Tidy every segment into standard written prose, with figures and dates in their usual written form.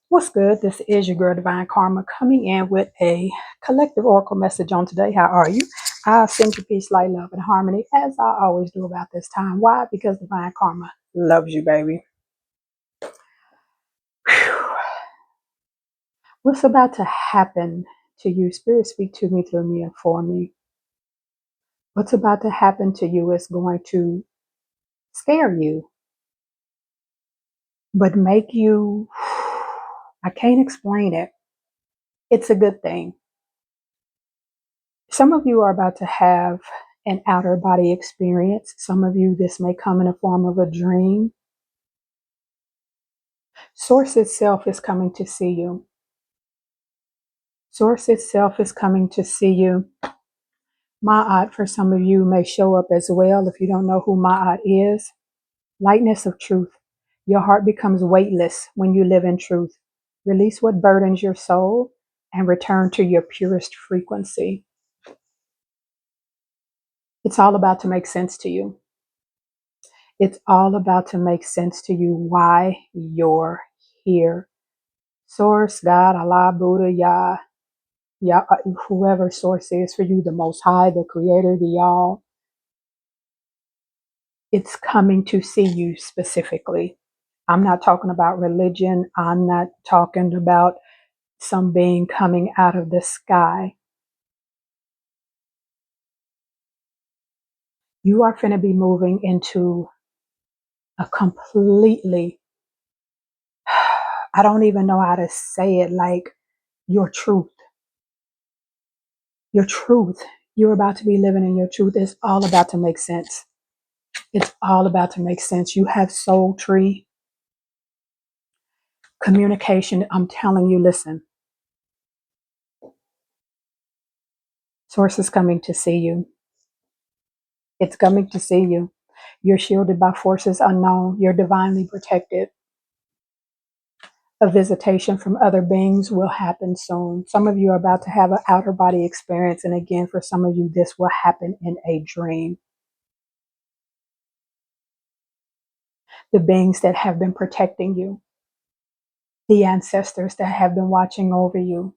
What's good? This is your girl Divine Karma coming in with a collective oracle message on today. How are you? I send you peace, light, love, and harmony as I always do about this time. Why? Because Divine Karma loves you, baby. Whew. What's about to happen to you? Spirit, speak to me, through me, and for me. What's about to happen to you is going to scare you, but make you, I can't explain it. It's a good thing. Some of you are about to have an outer body experience. Some of you, this may come in the form of a dream. Source itself is coming to see you. Source itself is coming to see you. Ma'at for some of you may show up as well. If you don't know who Ma'at is, lightness of truth. Your heart becomes weightless when you live in truth. Release what burdens your soul and return to your purest frequency. It's all about to make sense to you. It's all about to make sense to you why you're here. Source, God, Allah, Buddha, Yah, whoever source is for you, the Most High, the Creator, the All. It's coming to see you specifically. I'm not talking about religion. I'm not talking about some being coming out of the sky. You are going to be moving into a completely, I don't even know how to say it, like your truth. Your truth. You're about to be living in your truth. It's all about to make sense. It's all about to make sense. You have soul tree communication. I'm telling you, listen, source is coming to see you. It's coming to see you. You're shielded by forces unknown. You're divinely protected. A visitation from other beings will happen soon. Some of you are about to have an outer body experience. And again, for some of you, this will happen in a dream. The beings that have been protecting you, the ancestors that have been watching over you,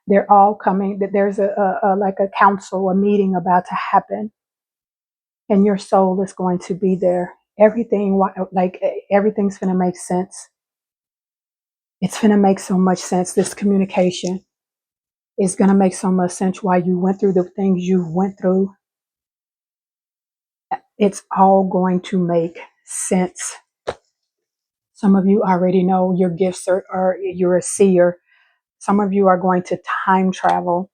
they're all coming. There's like a council, a meeting about to happen, and your soul is going to be there. Everything, like everything's going to make sense. It's going to make so much sense. This communication is going to make so much sense why you went through the things you went through. It's all going to make sense. Some of you already know your gifts are you're a seer. Some of you are going to time travel.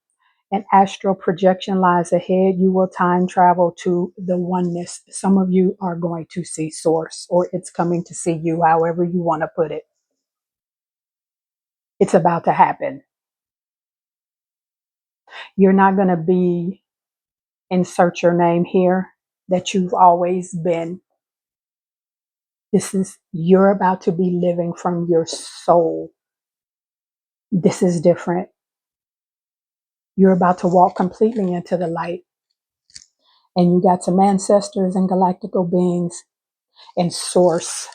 An astral projection lies ahead. You will time travel to the oneness. Some of you are going to see source, or it's coming to see you, however you want to put it. It's about to happen. You're not going to be insert your name here that you've always been. This is, you're about to be living from your soul. This is different. You're about to walk completely into the light. And you got some ancestors and galactical beings and source.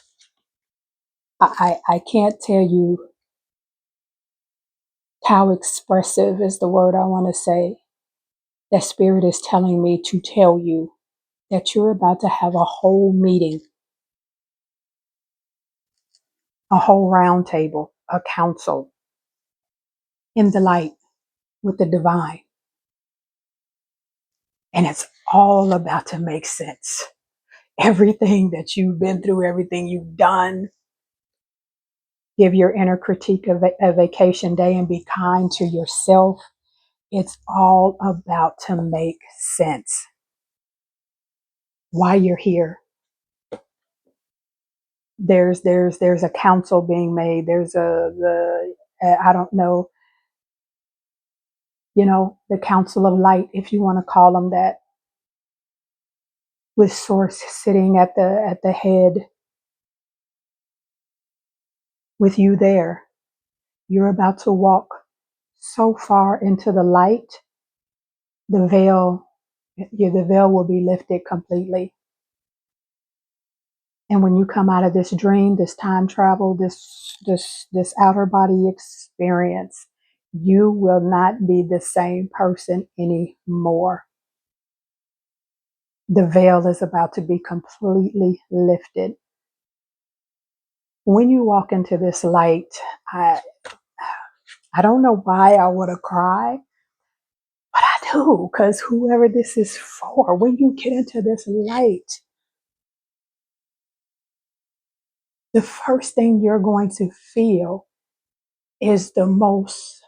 I can't tell you how expressive is the word I want to say. That spirit is telling me to tell you that you're about to have a whole meeting, a whole round table, a council in the light with the divine. And it's all about to make sense. Everything that you've been through, everything you've done, give your inner critique a vacation day and be kind to yourself. It's all about to make sense. Why you're here. There's a council being made. There's I don't know, the council of light, if you want to call them that, with source sitting at the head with you there. You're about to walk so far into the light, the veil will be lifted completely. And when you come out of this dream, this time travel, this outer body experience, you will not be the same person anymore. The veil is about to be completely lifted. When you walk into this light, I don't know why I would have cried, but I do, because whoever this is for, when you get into this light, the first thing you're going to feel is the most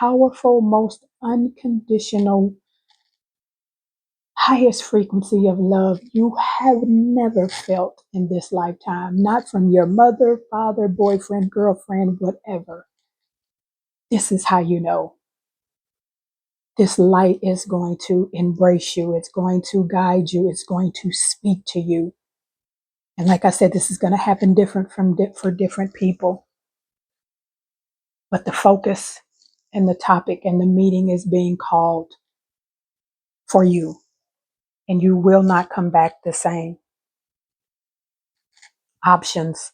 powerful, most unconditional, highest frequency of love you have never felt in this lifetime. Not from your mother, father, boyfriend, girlfriend, whatever. This is how you know. This light is going to embrace you. It's going to guide you. It's going to speak to you. And like I said, this is going to happen different for different people. But the focus and the topic and the meeting is being called for you. And you will not come back the same. Options,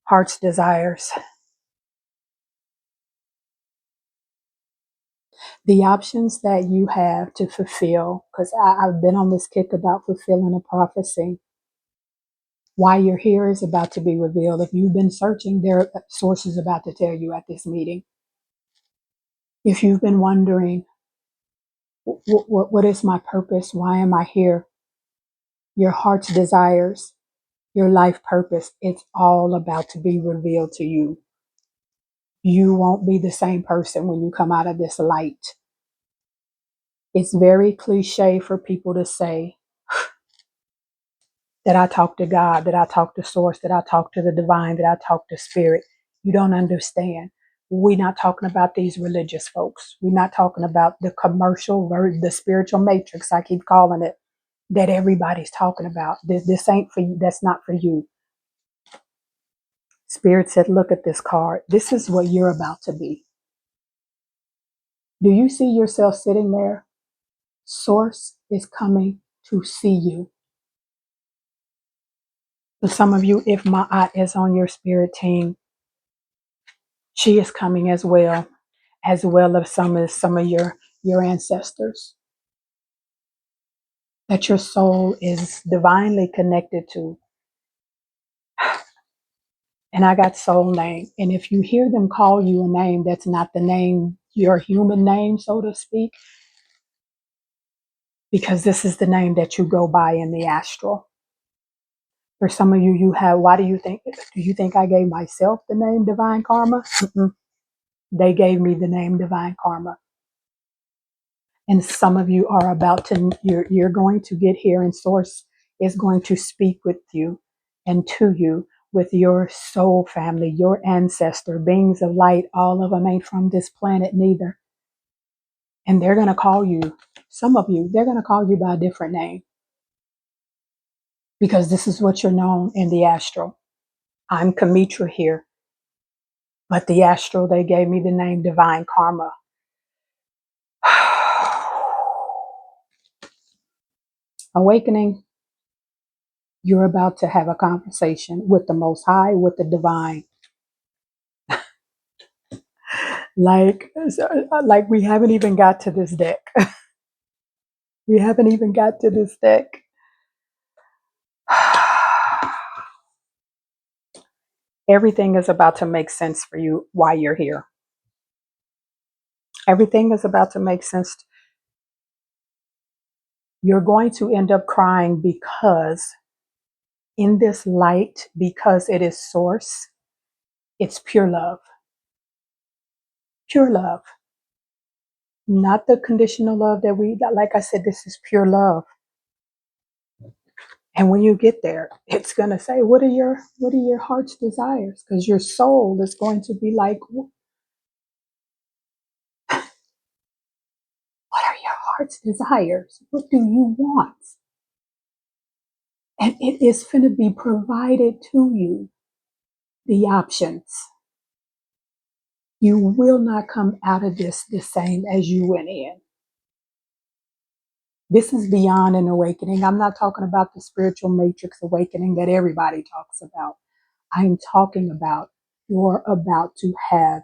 heart's desires. The options that you have to fulfill, because I've been on this kick about fulfilling a prophecy. Why you're here is about to be revealed. If you've been searching, there are sources about to tell you at this meeting. If you've been wondering, what is my purpose? Why am I here? Your heart's desires, your life purpose, it's all about to be revealed to you. You won't be the same person when you come out of this light. It's very cliche for people to say that I talk to God, that I talk to Source, that I talk to the divine, that I talk to Spirit. You don't understand. We're not talking about these religious folks. We're not talking about the commercial, the spiritual matrix, I keep calling it, that everybody's talking about. This ain't for you. That's not for you. Spirit said, look at this card. This is what you're about to be. Do you see yourself sitting there? Source is coming to see you. For some of you, if my aunt is on your spirit team, she is coming as well as some of your ancestors that your soul is divinely connected to. And I got soul name. And if you hear them call you a name that's not the name, your human name, so to speak, because this is the name that you go by in the astral. For some of you, why do you think I gave myself the name Divine Karma? They gave me the name Divine Karma. And some of you are you're going to get here, and Source is going to speak with you and to you with your soul family, your ancestor, beings of light. All of them ain't from this planet neither. And they're going to call you, some of you, they're going to call you by a different name, because this is what you're known in the astral. I'm Kamitra here, but the astral, they gave me the name Divine Karma. Awakening, you're about to have a conversation with the Most High, with the Divine. Like we haven't even got to this deck. We haven't even got to this deck. Everything is about to make sense for you while you're here. Everything is about to make sense. You're going to end up crying because in this light, because it is Source, it's pure love. Pure love. Not the conditional love like I said, this is pure love. And when you get there, it's going to say, what are your heart's desires? Because your soul is going to be like, what are your heart's desires? What do you want? And it is going to be provided to you, the options. You will not come out of this the same as you went in. This is beyond an awakening. I'm not talking about the spiritual matrix awakening that everybody talks about. I'm talking about you're about to have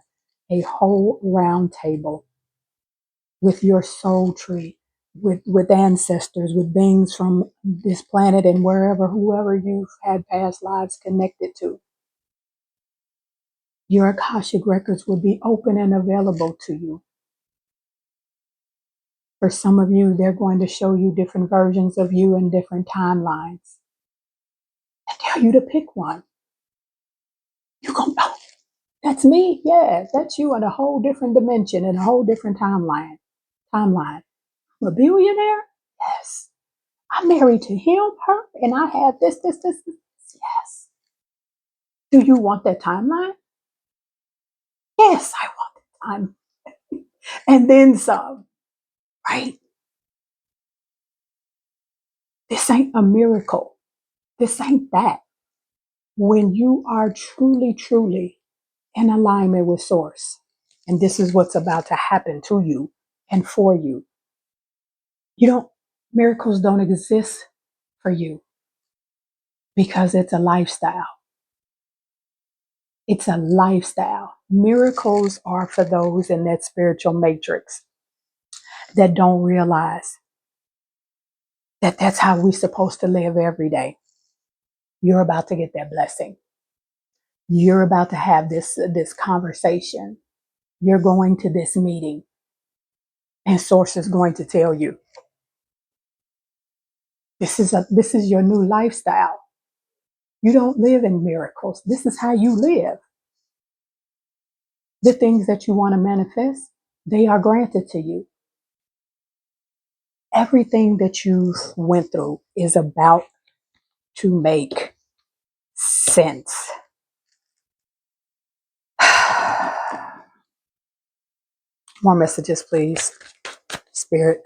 a whole round table with your soul tree, with ancestors, with beings from this planet and wherever, whoever you've had past lives connected to. Your Akashic records will be open and available to you. For some of you, they're going to show you different versions of you in different timelines and tell you to pick one. You go, oh, that's me. Yeah, that's you in a whole different dimension, in a whole different timeline. Timeline. I'm a billionaire? Yes. I'm married to him, her, and I have this. Yes. Do you want that timeline? Yes, I want the time. And then some, right? This ain't a miracle. This ain't that. When you are truly, truly in alignment with Source, and this is what's about to happen to you and for you, miracles don't exist for you because it's a lifestyle. It's a lifestyle. Miracles are for those in that spiritual matrix that don't realize that that's how we're supposed to live every day. You're about to get that blessing. You're about to have this conversation. You're going to this meeting, and Source is going to tell you this is your new lifestyle. You don't live in miracles. This is how you live. The things that you want to manifest, they are granted to you. Everything that you've went through is about to make sense. More messages, please. Spirit.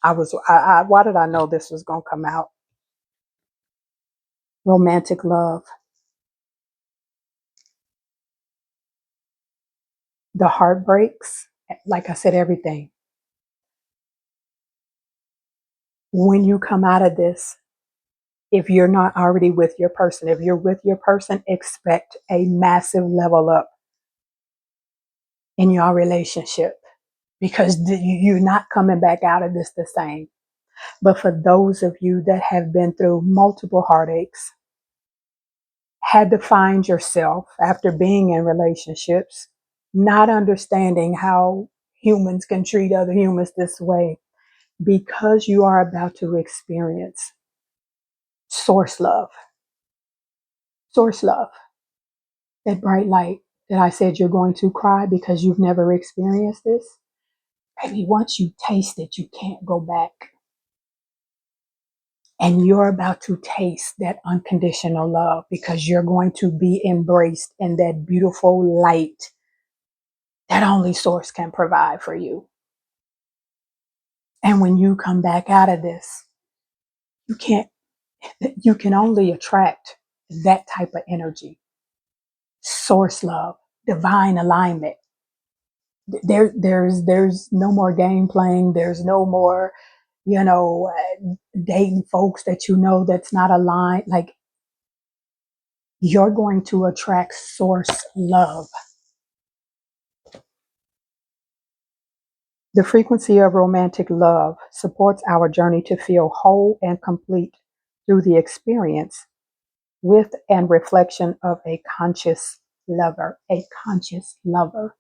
Why did I know this was going to come out? Romantic love. The heartbreaks. Like I said, everything. When you come out of this, if you're not already with your person, if you're with your person, expect a massive level up in your relationship because you're not coming back out of this the same. But for those of you that have been through multiple heartaches, had to find yourself after being in relationships, not understanding how humans can treat other humans this way, because you are about to experience source love. Source love. That bright light that I said you're going to cry because you've never experienced this. Maybe once you taste it, you can't go back. And you're about to taste that unconditional love because you're going to be embraced in that beautiful light that only Source can provide for you. And when you come back out of this, you can only attract that type of energy. Source love, divine alignment. There's no more game playing. There's no more, dating folks that that's not aligned. Like, you're going to attract source love. The frequency of romantic love supports our journey to feel whole and complete through the experience with and reflection of a conscious lover. A conscious lover.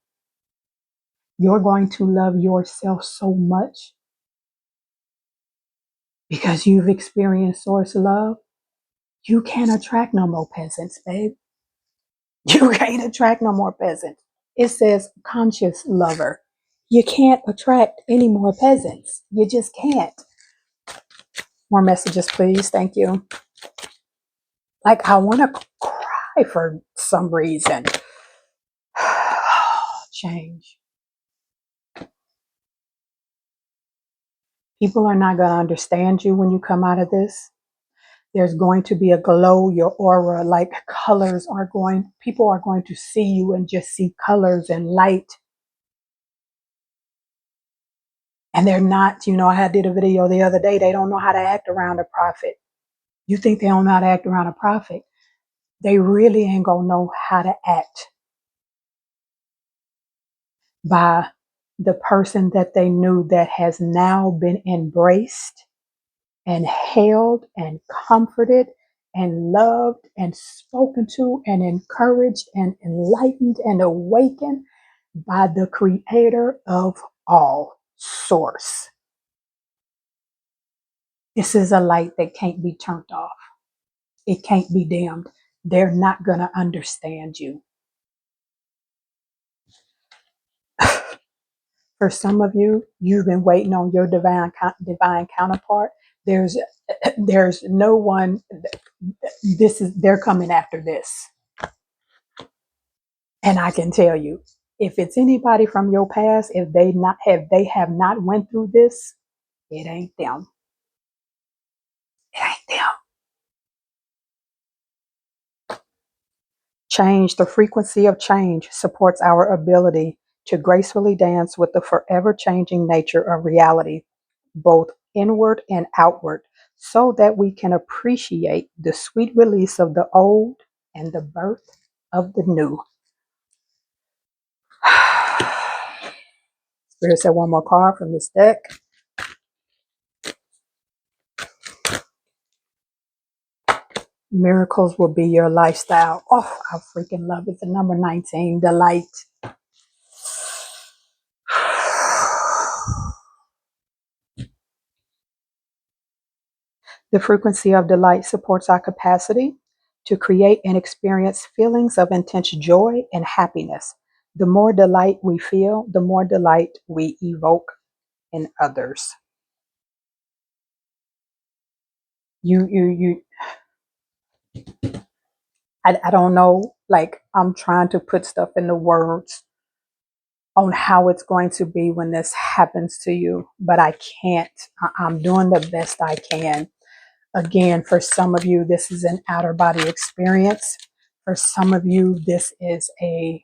You're going to love yourself so much because you've experienced source love. You can't attract no more peasants, babe. You can't attract no more peasants. It says conscious lover. You can't attract any more peasants. You just can't. More messages, please. Thank you. Like, I want to cry for some reason. Change. People are not going to understand you when you come out of this. There's going to be a glow, your aura, like people are going to see you and just see colors and light. And they're not, I did a video the other day. They don't know how to act around a prophet. You think they don't know how to act around a prophet? They really ain't gonna know how to act by the person that they knew that has now been embraced and held and comforted and loved and spoken to and encouraged and enlightened and awakened by the creator of all, source. This is a light that can't be turned off. It can't be dimmed. They're not going to understand you. For some of you, you've been waiting on your divine counterpart. There's no one. They're coming after this. And I can tell you, if it's anybody from your past, if they have not went through this, it ain't them. It ain't them. Change, the frequency of change supports our ability to gracefully dance with the forever changing nature of reality, both inward and outward, so that we can appreciate the sweet release of the old and the birth of the new. Spirit said one more card from this deck. Miracles will be your lifestyle. Oh, I freaking love it. The number 19, delight. The frequency of delight supports our capacity to create and experience feelings of intense joy and happiness. The more delight we feel, the more delight we evoke in others. I don't know, like I'm trying to put stuff in the words on how it's going to be when this happens to you, but I can't. I'm doing the best I can. Again, for some of you, this is an outer body experience. For some of you, this is a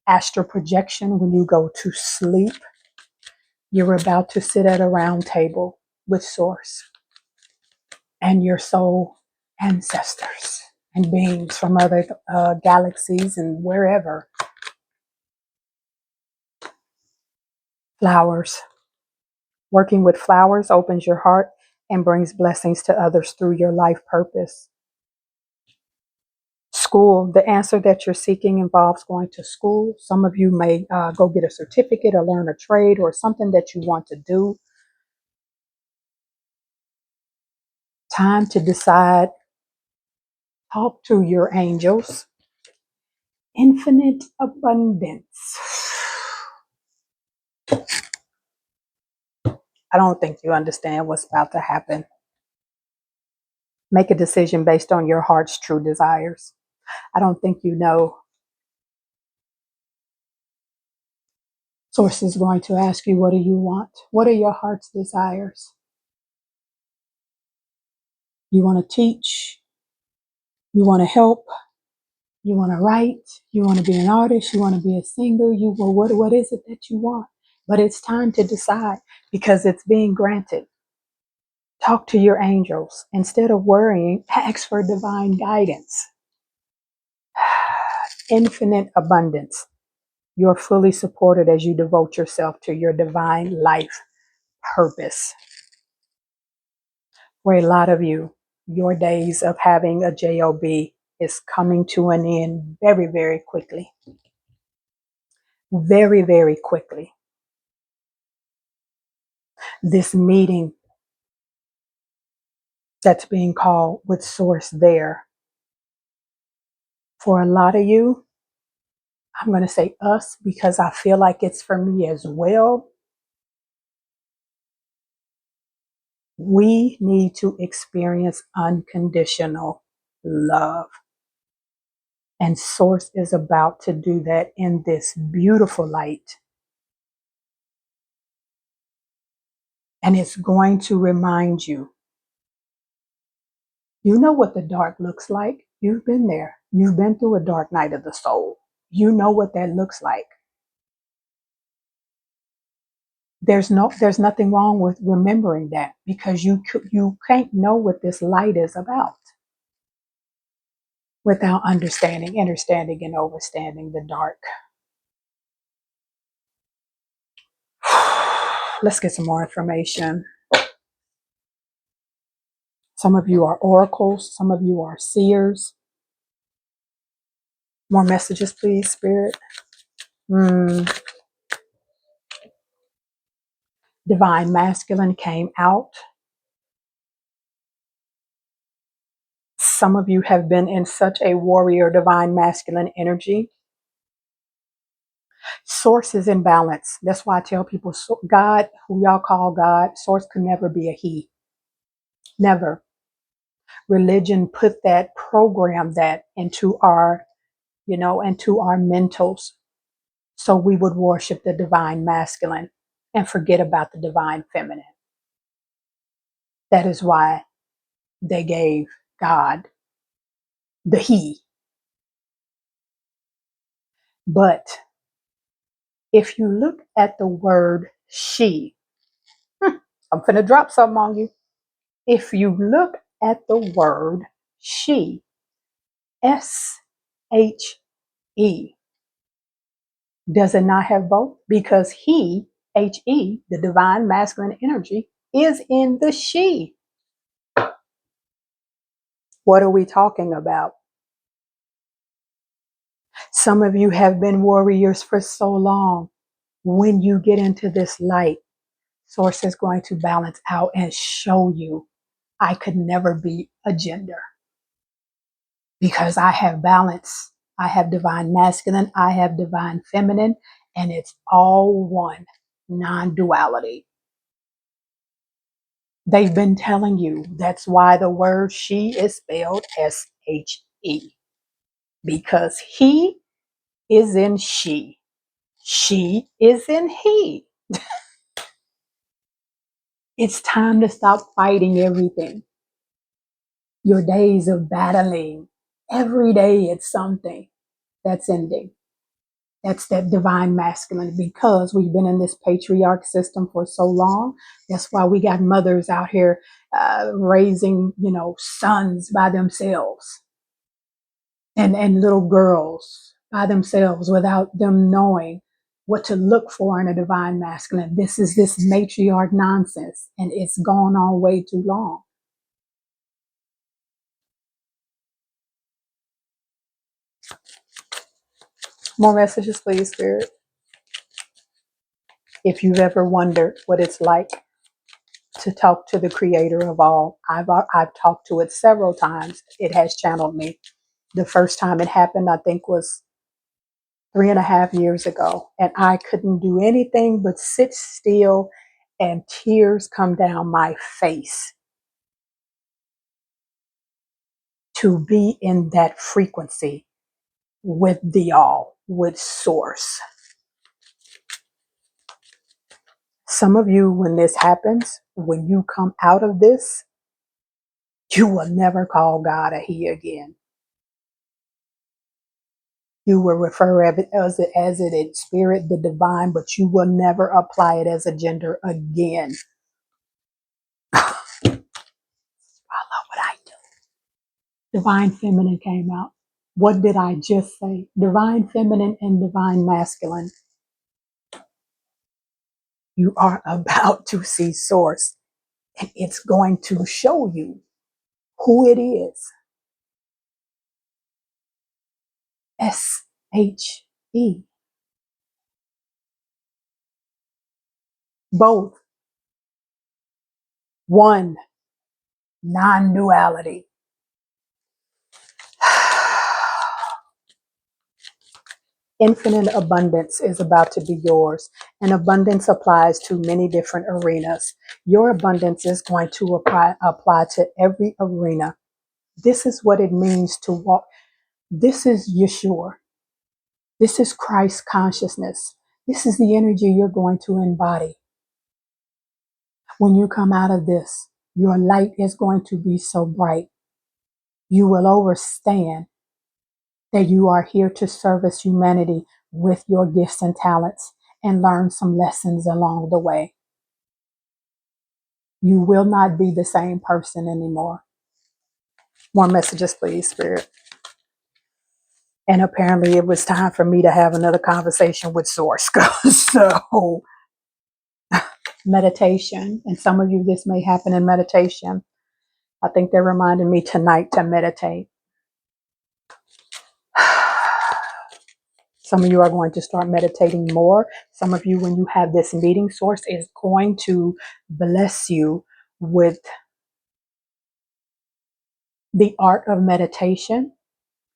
astral projection. When you go to sleep, you're about to sit at a round table with Source and your soul ancestors and beings from other galaxies and wherever. Flowers. Working with flowers opens your heart and brings blessings to others through your life purpose. School, the answer that you're seeking involves going to school. Some of you may go get a certificate or learn a trade or something that you want to do. Time to decide. Talk to your angels. Infinite abundance. I don't think you understand what's about to happen. Make a decision based on your heart's true desires. I don't think you know. Source is going to ask you, what do you want? What are your heart's desires? You want to teach? You want to help? You want to write? You want to be an artist? You want to be a singer? What is it that you want? But it's time to decide because it's being granted. Talk to your angels. Instead of worrying, ask for divine guidance. Infinite abundance. You're fully supported as you devote yourself to your divine life purpose. For a lot of you, your days of having a job is coming to an end very, very quickly. Very, very quickly. This meeting that's being called with Source there. For a lot of you, I'm going to say us because I feel like it's for me as well. We need to experience unconditional love. And Source is about to do that in this beautiful light. And it's going to remind you, you know what the dark looks like. You've been there. You've been through a dark night of the soul. You know what that looks like. There's nothing wrong with remembering that, because you can't know what this light is about without understanding and overstanding the dark. Let's get some more information. Some of you are oracles, some of you are seers. More messages, please, Spirit. Divine masculine came out. Some of you have been in such a warrior divine masculine energy. Source is in balance. That's why I tell people, God, who y'all call God, source could never be a he. Never. Religion put that, program that into our, into our mentals. So we would worship the divine masculine and forget about the divine feminine. That is why they gave God the he. But if you look at the word she, I'm finna drop something on you. If you look at the word she, S-H-E, does it not have both? Because he, H-E, the divine masculine energy, is in the she. What are we talking about? Some of you have been warriors for so long. When you get into this light, Source is going to balance out and show you, I could never be a gender because I have balance. I have divine masculine, I have divine feminine, and it's all one, non-duality. They've been telling you that's why the word she is spelled S-H-E, because he is in she is in he. It's time to stop fighting everything. Your days of battling, every day it's something that's ending. That's that divine masculine, because we've been in this patriarch system for so long. That's why we got mothers out here raising, sons by themselves, and little girls by themselves without them knowing what to look for in a divine masculine. This is this matriarch nonsense, and it's gone on way too long. More messages, please, Spirit. If you've ever wondered what it's like to talk to the creator of all, I've talked to it several times. It has channeled me. The first time it happened, I think, was 3.5 years ago, and I couldn't do anything but sit still and tears come down my face to be in that frequency with the all, with Source. Some of you, when this happens, when you come out of this, you will never call God a he again. You will refer as it in spirit, the divine, but you will never apply it as a gender again. I love what I do. Divine feminine came out. What did I just say? Divine feminine and divine masculine. You are about to see Source, and it's going to show you who it is. S-H-E. Both. One. Non-duality. Infinite abundance is about to be yours, and abundance applies to many different arenas. Your abundance is going to apply to every arena. This is what it means to walk. This is Yeshua. This is Christ consciousness. This is the energy you're going to embody. When you come out of this, your light is going to be so bright. You will understand that you are here to service humanity with your gifts and talents. and learn some lessons along the way. You will not be the same person anymore. More messages, please, Spirit. And apparently it was time for me to have another conversation with Source. So, meditation, and some of you, this may happen in meditation. I think they're reminding me tonight to meditate. Some of you are going to start meditating more. Some of you, when you have this meeting, Source is going to bless you with the art of meditation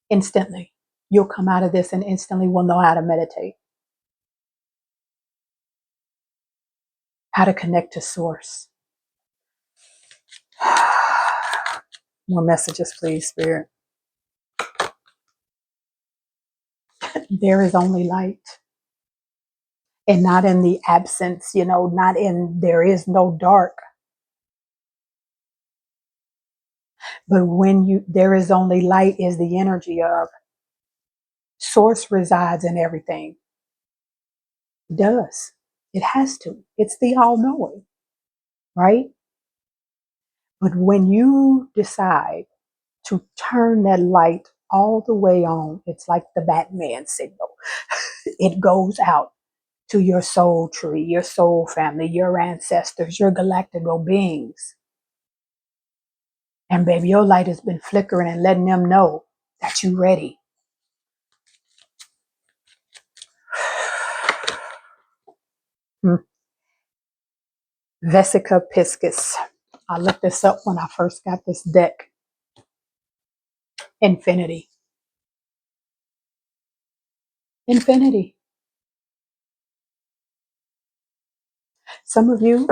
instantly. You'll come out of this and instantly will know how to meditate, how to connect to Source. More messages, please, Spirit. There is only light, and not in the absence, not in there is no dark. But there is only light is the energy of Source resides in everything. It does. It has to. It's the all-knowing, right? But when you decide to turn that light all the way on, it's like the Batman signal. It goes out to your soul tree, your soul family, your ancestors, your galactical beings. And baby, your light has been flickering and letting them know that you're ready. Vesica piscis. I looked this up when I first got this deck. Infinity. Infinity. Some of you,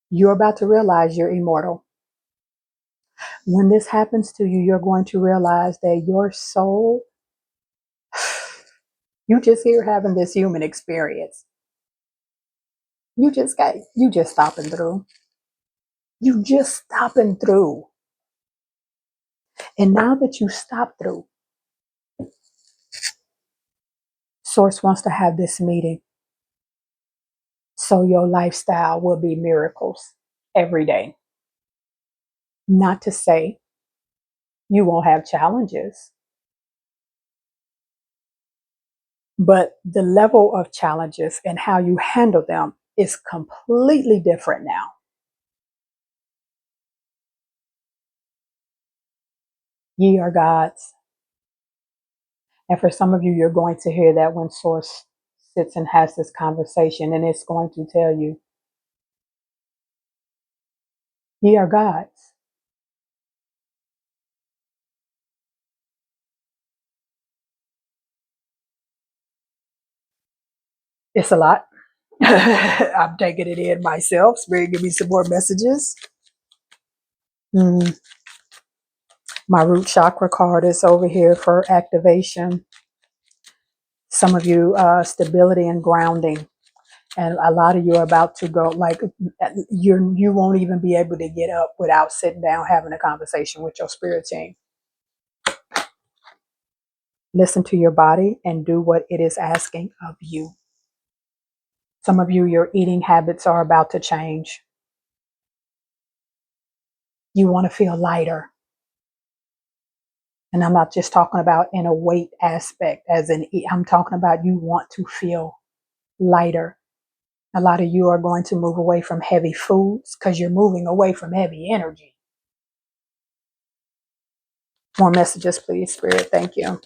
you're about to realize you're immortal. When this happens to you, you're going to realize that your soul, you just here having this human experience. You just stopping through. You just stopping through. And now that you stop through, Source wants to have this meeting. So your lifestyle will be miracles every day. Not to say you won't have challenges, but the level of challenges and how you handle them is completely different now. Ye are gods. And for some of you, you're going to hear that when Source sits and has this conversation, and it's going to tell you, ye are gods. It's a lot. I'm taking it in myself. Spirit, give me some more messages. My root chakra card is over here for activation. Some of you, stability and grounding. And a lot of you are about to go, like, you won't even be able to get up without sitting down having a conversation with your spirit team. Listen to your body and do what it is asking of you. Some of you, your eating habits are about to change. You want to feel lighter. And I'm not just talking about in a weight aspect, I'm talking about you want to feel lighter. A lot of you are going to move away from heavy foods because you're moving away from heavy energy. More messages, please, Spirit. Thank you.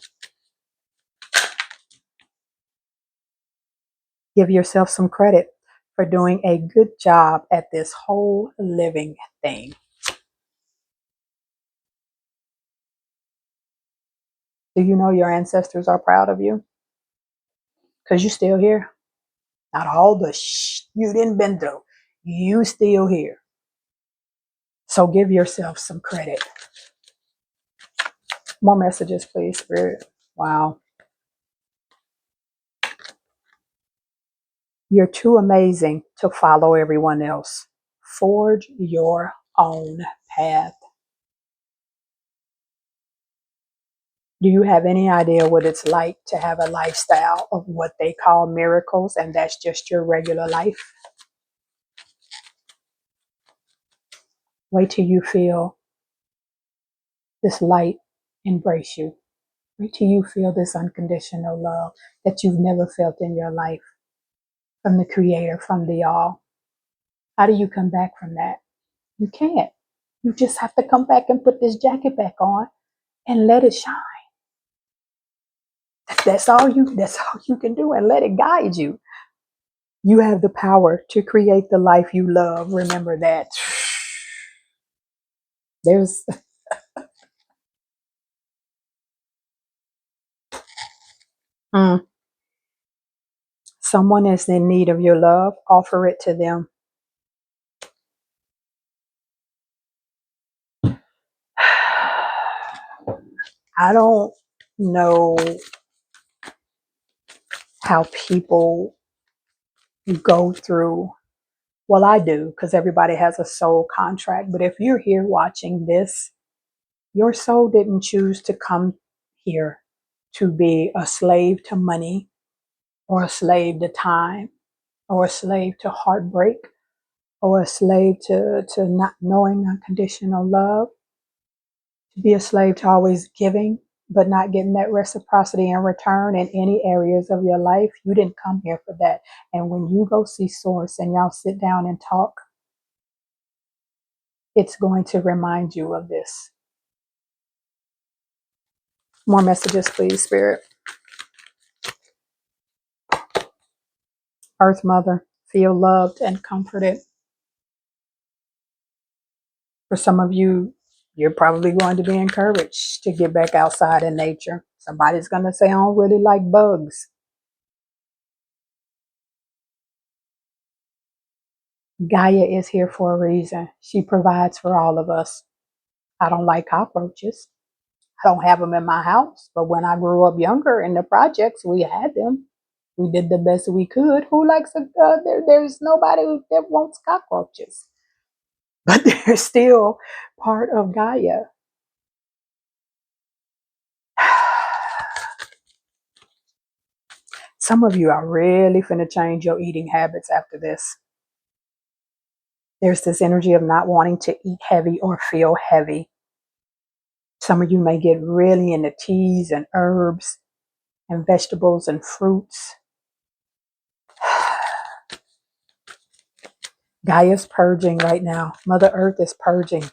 Give yourself some credit for doing a good job at this whole living thing. Do you know your ancestors are proud of you? Because you're still here. Not all the you didn't been through. You still here. So give yourself some credit. More messages, please, Spirit. Wow. You're too amazing to follow everyone else. Forge your own path. Do you have any idea what it's like to have a lifestyle of what they call miracles and that's just your regular life? Wait till you feel this light embrace you. Wait till you feel this unconditional love that you've never felt in your life from the Creator, from the All. How do you come back from that? You can't. You just have to come back and put this jacket back on and let it shine. That's all you can do, and let it guide you. You have the power to create the life you love. Remember that. There's someone is in need of your love, offer it to them. I don't know how people go through. Well, I do, because everybody has a soul contract. But if you're here watching this, your soul didn't choose to come here to be a slave to money or a slave to time or a slave to heartbreak or a slave to not knowing unconditional love, to be a slave to always giving but not getting that reciprocity in return in any areas of your life. You didn't come here for that. And when you go see Source and y'all sit down and talk, it's going to remind you of this. More messages, please, Spirit. Earth Mother, feel loved and comforted. For some of you, you're probably going to be encouraged to get back outside in nature. Somebody's going to say, I don't really like bugs. Gaia is here for a reason. She provides for all of us. I don't like cockroaches. I don't have them in my house. But when I grew up younger in the projects, we had them. We did the best we could. Who likes there's nobody that wants cockroaches. But they're still part of Gaia. Some of you are really finna change your eating habits after this. There's this energy of not wanting to eat heavy or feel heavy. Some of you may get really into teas and herbs and vegetables and fruits. Gaia's purging right now. Mother Earth is purging.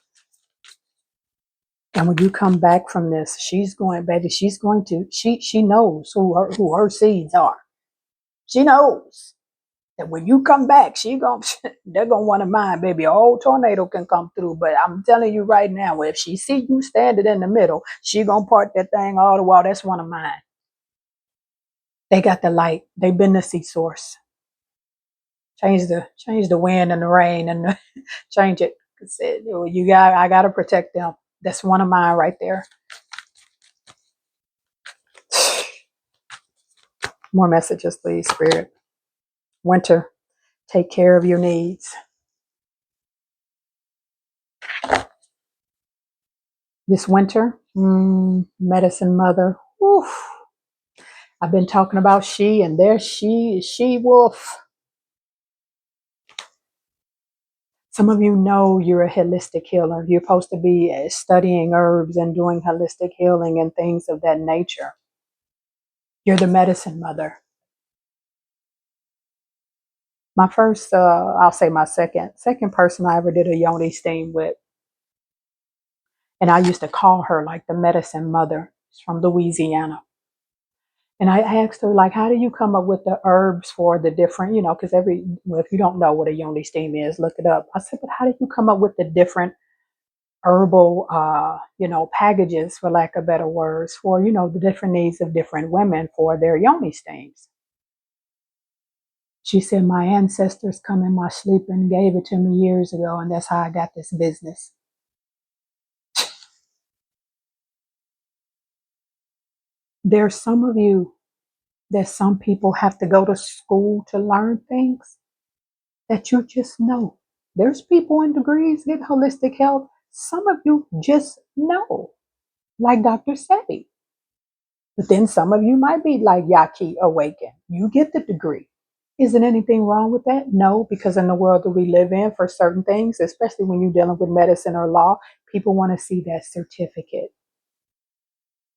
And when you come back from this, she's going to, she knows who her seeds are. She knows that when you come back, they're gonna want to mine, baby. A whole tornado can come through, but I'm telling you right now, if she see you standing in the middle, she gonna park that thing all the while. That's one of mine. They got the light. They've been to see Source. Change the wind and the rain and change it. I gotta protect them. That's one of mine right there. More messages, please, Spirit. Winter, take care of your needs. This winter, medicine mother. Oof. I've been talking about she, and there she wolf. Some of you know you're a holistic healer. You're supposed to be studying herbs and doing holistic healing and things of that nature. You're the medicine mother. My first, I'll say my second person I ever did a yoni steam with. And I used to call her like the medicine mother. She's from Louisiana. And I asked her, like, how do you come up with the herbs for the different, because if you don't know what a yoni steam is, look it up. I said, but how did you come up with the different herbal, packages, for lack of better words, for, the different needs of different women for their yoni steams? She said, my ancestors come in my sleep and gave it to me years ago, and that's how I got this business. There's some of you that some people have to go to school to learn things that you just know. There's people in degrees get holistic health. Some of you just know, like Dr. Sebi. But then some of you might be like Yaki awakened. You get the degree. Isn't anything wrong with that? No, because in the world that we live in, for certain things, especially when you're dealing with medicine or law, people want to see that certificate.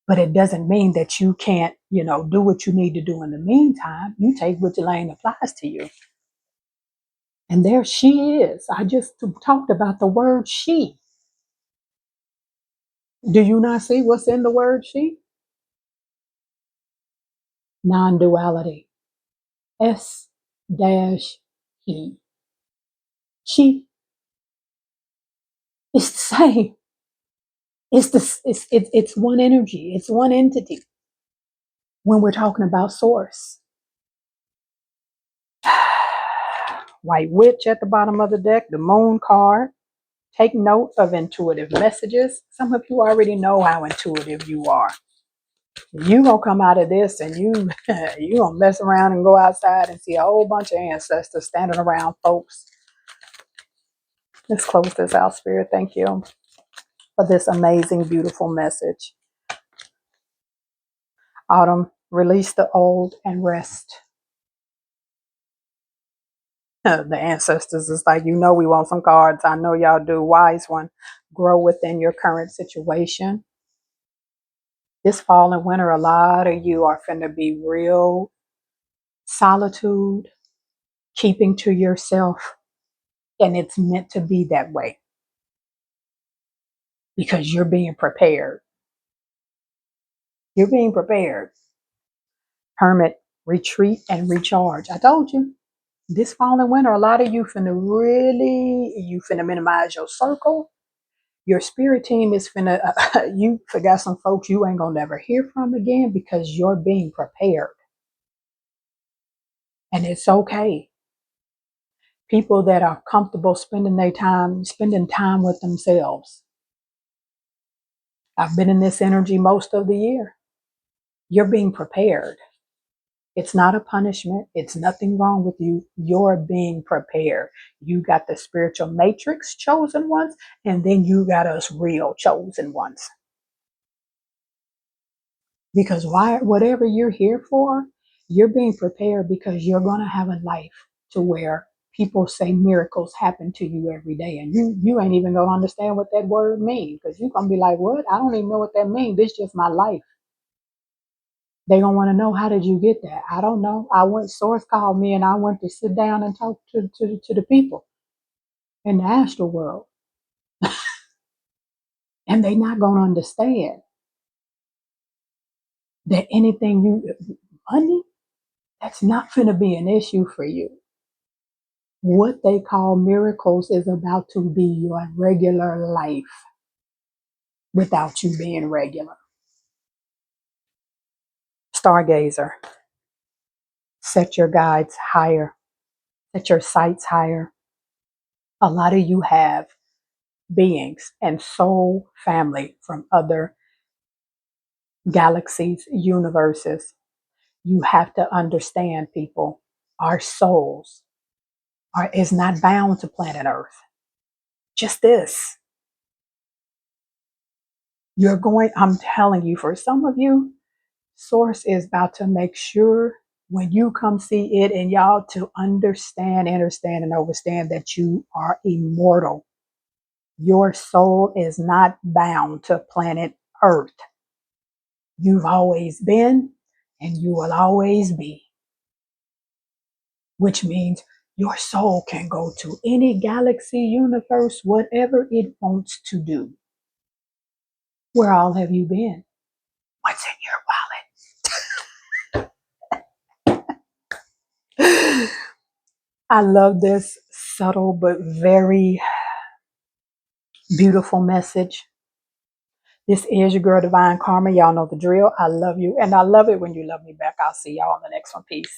But it doesn't mean that you can't, do what you need to do in the meantime. You take what the lane applies to you. And there she is. I just talked about the word she. Do you not see what's in the word she? Non-duality. S dash E. She. It's the same. It's one energy. It's one entity when we're talking about source. White witch at the bottom of the deck, the moon card. Take note of intuitive messages. Some of you already know how intuitive you are. You gonna come out of this and you gonna mess around and go outside and see a whole bunch of ancestors standing around, folks. Let's close this out, Spirit. Thank you for this amazing, beautiful message. Autumn, release the old and rest. The ancestors is like, we want some cards. I know y'all do. Wise one. Grow within your current situation. This fall and winter, a lot of you are finna be real solitude, keeping to yourself. And it's meant to be that way because you're being prepared. You're being prepared. Hermit, retreat and recharge. I told you, this fall and winter, a lot of you finna minimize your circle. Your spirit team is finna, you forgot some folks you ain't gonna never hear from again because you're being prepared. And it's okay. People that are comfortable spending time with themselves. I've been in this energy most of the year. You're being prepared. It's not a punishment. It's nothing wrong with you. You're being prepared. You got the spiritual matrix chosen ones, and then you got us real chosen ones. Because whatever you're here for, you're being prepared because you're going to have a life to where people say miracles happen to you every day. And you ain't even going to understand what that word means because you're going to be like, what? I don't even know what that means. This is just my life. They're going to want to know, how did you get that? I don't know. Source called me and I went to sit down and talk to the people in the astral world. And they're not going to understand that money, that's not going to be an issue for you. What they call miracles is about to be your regular life without you being regular. Stargazer, set your guides higher, set your sights higher. A lot of you have beings and soul family from other galaxies, universes. You have to understand, people, our souls is not bound to planet Earth. Just this. I'm telling you, for some of you, Source is about to make sure when you come see it and y'all to understand and understand that you are immortal. Your soul is not bound to planet Earth. You've always been and you will always be, which means your soul can go to any galaxy, universe, whatever it wants to do. Where all have you been? What's in your wallet? I love this subtle but very beautiful message. This is your girl, Divine Karma. Y'all know the drill. I love you, and I love it when you love me back. I'll see y'all on the next one. Peace.